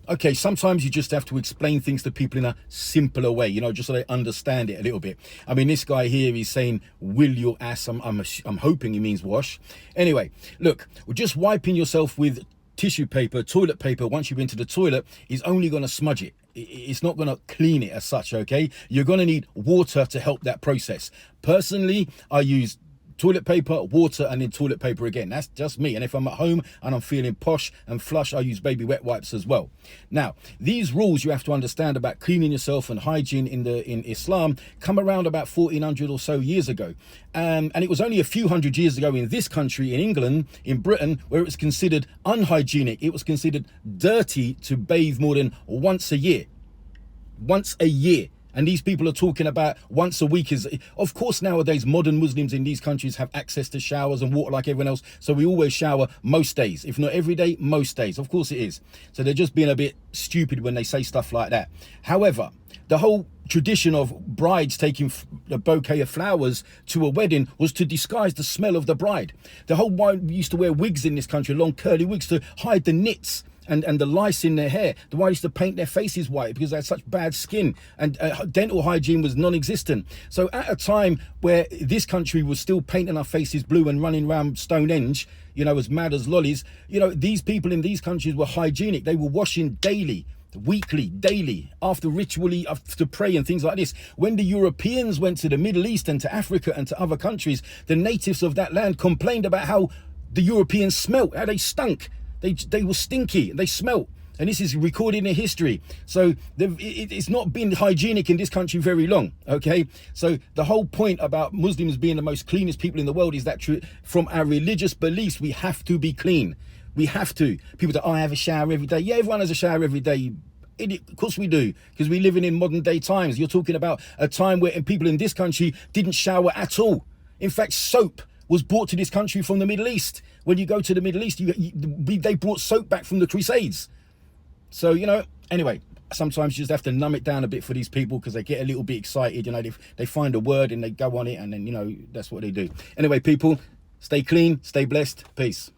Okay, sometimes you just have to explain things to people in a simpler way, just so they understand it a little bit. I mean, this guy here is saying, will your ass? I'm hoping he means wash. Anyway, look, just wiping yourself with tissue paper, toilet paper, once you've been to the toilet, is only going to smudge it. It's not going to clean it as such, okay? You're going to need water to help that process. Personally, I use toilet paper, water, and then toilet paper again. That's just me. And if I'm at home and I'm feeling posh and flush, I use baby wet wipes as well. Now, these rules you have to understand about cleaning yourself and hygiene in Islam come around about 1400 or so years ago. And it was only a few hundred years ago in this country, in England, in Britain, where it was considered unhygienic. It was considered dirty to bathe more than once a year. Once a year. And these people are talking about once a week. Of course, nowadays, modern Muslims in these countries have access to showers and water like everyone else. So we always shower most days, if not every day, most days. Of course it is. So they're just being a bit stupid when they say stuff like that. However, the whole tradition of brides taking a bouquet of flowers to a wedding was to disguise the smell of the bride. The whole we used to wear wigs in this country, long curly wigs, to hide the nits and the lice in their hair. The white used to paint their faces white because they had such bad skin, and dental hygiene was non-existent. So at a time where this country was still painting our faces blue and running around Stonehenge, as mad as lollies, these people in these countries were hygienic. They were washing daily, weekly, daily, after ritually, to pray and things like this. When the Europeans went to the Middle East and to Africa and to other countries, the natives of that land complained about how the Europeans smelt, how they stunk. They were stinky, they smelt, and this is recorded in history. So it's not been hygienic in this country very long, okay? So the whole point about Muslims being the most cleanest people in the world is that from our religious beliefs, we have to be clean. We have to. People that, I have a shower every day. Yeah, everyone has a shower every day. Of course we do, because we're living in modern day times. You're talking about a time where people in this country didn't shower at all. In fact, soap was brought to this country from the Middle East. When you go to the Middle East, they brought soap back from the Crusades. So, anyway, sometimes you just have to numb it down a bit for these people because they get a little bit excited. They find a word and they go on it, and then, that's what they do. Anyway, people, stay clean, stay blessed. Peace.